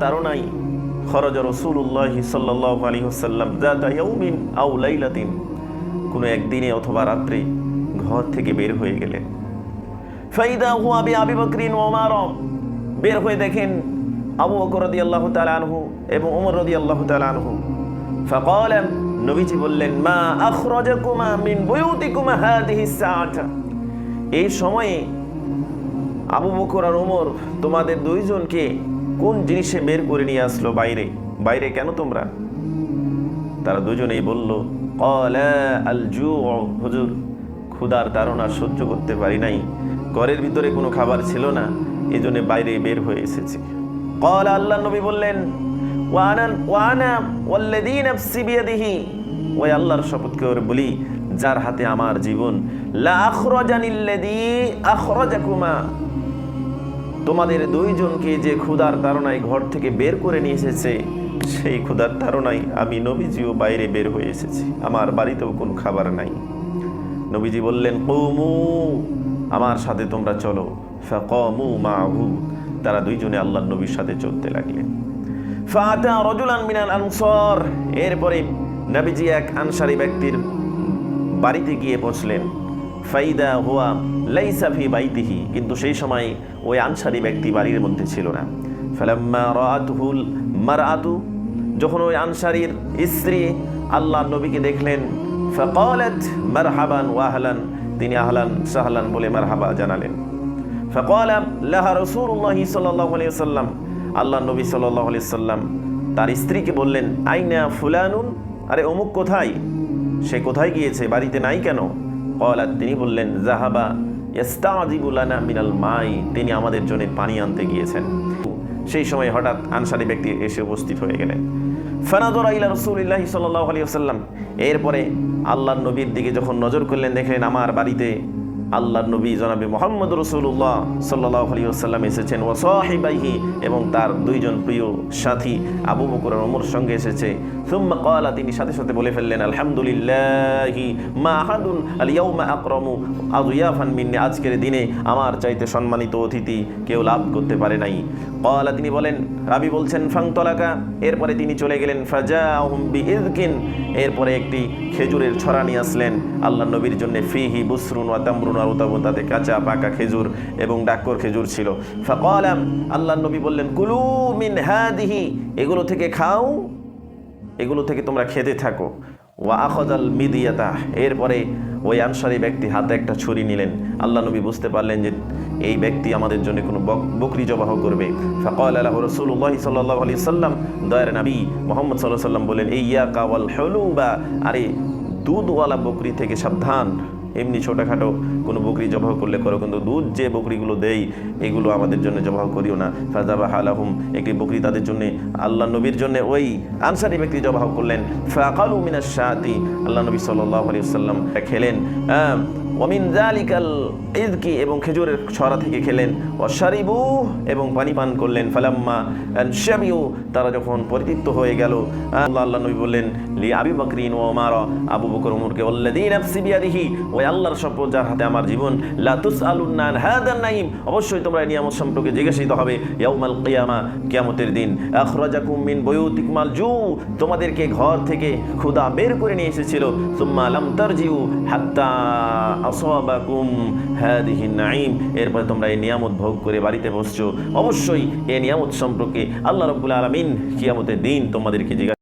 তারনাই খরজা রাসূলুল্লাহ সাল্লাল্লাহু আলাইহি ওয়াসাল্লাম যাতা ইয়াউমিন আও লাইলাতিন, কোনো একদিনে অথবা রাত্রে ঘর থেকে বের হয়ে গেলেন। ফাইদা হুয়া বিআবি বকরিন ওয়া উমর, বের হয়ে দেখেন আবু বকর রাদিয়াল্লাহু তাআলা আনহু এবং ওমর রাদিয়াল্লাহু তাআলা আনহু। ফাকাল, নবীজি বললেন, মা আখরাজাকুমা মিন বুয়ুতিকুমা হাদিহি সাআতা, এই সময়ে আবু বকর আর ওমর তোমাদের দুইজনকে কোন জিনিসে বের করে নিয়ে আসলো বাইরে? বাইরে কেন তোমরা? তারা দুজনেই বলল, ক্বালা আল জু', হুজুর ক্ষুধার তাড়না সহ্য করতে পারি নাই, ঘরের ভিতরে কোনো খাবার ছিল না, এজন্য বাইরে বের হয়ে এসেছি। ক্বালা, আল্লাহর নবী বললেন, ওয়া আনা ওয়াল্লাযী নাফসি বিয়াদিহি, ওই আল্লাহর শপথ করে বলি যার হাতে আমার জীবন, লা আখরাজানিল্লাযী আখরাজাকুমা, তোমাদের দুইজনকে যে ক্ষুধার তাড়নায় ঘর থেকে বের করে নিয়ে এসেছে, সেই ক্ষুধার তাড়নায় আমি নবীজিও বাইরে বের হয়ে এসেছি, আমার বাড়িতেও কোনো খাবার নাই। নবীজি বললেন, কুমু, আমার সাথে তোমরা চলো। ফাকামু মাহু, তারা দুইজনে আল্লাহর নবীর সাথে চলতে লাগলেন। ফাআতা রাজুলান মিনাল আনসার, এরপরে নবীজি এক আনসারী ব্যক্তির বাড়িতে গিয়ে পৌঁছলেন। ফাইদা হুয়া লাইসা ফি বাইতিহি, কিন্তু সেই সময় ওই আনসারী ব্যক্তি বাড়ির মধ্যে ছিল না। ফালাম্মা রাআতুহুল মারআতু, যখন ওই আনসারীর স্ত্রী আল্লাহর নবীকে দেখলেন, ফাকালাত মারহাবান ওয়া আহলান, তিনি আহলান সাহলান বলে মারহাবা জানালেন। ফাকালা লাহা রাসূলুল্লাহ সাল্লাল্লাহু আলাইহি ওয়াসাল্লাম, আল্লাহর নবী সাল্লাল্লাহু আলাইহি ওয়াসাল্লাম তার স্ত্রীকে বললেন, আইনা ফুলানুন, আরে অমুক কোথায়? সে কোথায় গিয়েছে, বাড়িতে নাই কেন? ক্বালাত, তিনি বললেন, যাহাবা ইস্তাযিবু লানা মিনাল মাই, তিনি আমাদের জন্য পানি আনতে গিয়েছেন। সেই সময় হঠাৎ আনসারী ব্যক্তি এসে উপস্থিত হয়ে গেলেন। ফানাযারা ইলা রাসূলিল্লাহি সাল্লাল্লাহু আলাইহি ওয়াসাল্লাম, এরপরে আল্লাহর নবীর দিকে যখন নজর করলেন, দেখলেন আমার বাড়িতে আল্লাহর নবী জনাবে মুহাম্মদ রাসূলুল্লাহ সাল্লাল্লাহু আলাইহি ওয়াসাল্লাম এসেছেন, ওয়া সাহিবাইহি, এবং তার দুইজন প্রিয় সাথী আবু বকর আর ওমর সঙ্গে এসেছে। সুম্মা ক্বালা, তিনি সাথে সাথে বলে ফেললেন, আলহামদুলিল্লাহি মা আহাদুন আল ইয়াউমা আকরামু আযিয়াফান মিন্নি, আজকের দিনে আমার চাইতে সম্মানিত অতিথি কেউ লাভ করতে পারে নাই। ক্বালা, তিনি বলেন, রাবি বলছেন, ফাংতলাকা, এরপরে তিনি চলে গেলেন। ফাজাহুম বিইযকিন, এরপরে একটি খেজুরের ছড়া নিয়ে আসলেন আল্লাহর নবীর জন্য। ফিহি বুসরুন ওয়া তামরুন, আর তাতে কাঁচা পাকা খেজুর এবং ডাক্কর খেজুর ছিল। ফাকালাম, আল্লাহর নবী বললেন, কুলু মিন হাদিহি, এগুলো থেকে খাও, এগুলো থেকে তোমরা খেতে থাকো। ওয়া আখাযাল মিদিয়াতা, এরপরে ওই আনসারী ব্যক্তি হাতে একটা ছুরি নিলেন। আল্লাহ নবী বুঝতে পারলেন যে এই ব্যক্তি আমাদের জন্য কোনো বকরি জবাহ করবে। ফাকালা লাহু রাসূলুল্লাহ সাল্লাল্লাহু আলাইহি ওয়াসাল্লাম, দয়ার নবী মুহাম্মদ সাল্লাল্লাহু আলাইহি ওয়াসাল্লাম বলেন, ইয়াকা ওয়াল হুলুবা, আরে দুধওয়ালা বকরি থেকে সাবধান, এমনি ছোটোখাটো কোনো বকরি জবাহ করলে করো, কিন্তু দুধ যে বকরিগুলো দেই এগুলো আমাদের জন্য জবাহ করিও না। ফাযাবাহা লাহুম, একটি বকরি তাদের জন্য আল্লাহ নবীর জন্য ওই আনসারী ব্যক্তি জবাহ করলেন। ফাকালু মিনাশ শাতি, আল্লাহ নবী সাল্লাল্লাহু আলাইহি ওয়াসাল্লাম খেলেন। ওয়ামিন যালিকাল ইযকি, এবং খেজুরের ছড়া থেকে খেলেন। ওয়াশারিবু, এবং পানি পান করলেন। ফালাম্মা আনশাবিউ, তারা যখন পরিতৃপ্ত হয়ে গেল, আল্লাহ নবী বললেন, লি আবি বকরিন ওয়া উমর, আবু বকর ওমরকে, ওয়াল্লাযী নাফসি বিয়াদিহি, ওই আল্লাহর শপথ যার হাতে আমার জীবন, লা তুসআলুন্না আন হাযান নাঈম, অবশ্যই তোমরা নিয়ামত সম্পর্কে জিজ্ঞাসিত হবে ইয়াউমাল কিয়ামা, কিয়ামতের দিন। আখরাজাকুম মিন বুয়ুতিকুমাল জু, তোমাদেরকে ঘর থেকে ক্ষুধা বের করে নিয়ে এসেছিল। সুম্মা লাম তারজিউ হাত্তা আসাবাকুম হাদিহি নাঈম, এরপর তোমরা এই নিয়ামত ভোগ করে বাড়িতে বসছো, অবশ্যই এই নিয়ামত সম্পর্কে আল্লাহ রাব্বুল আলামিন কিয়ামতের দিন তোমাদেরকে জিজ্ঞাসা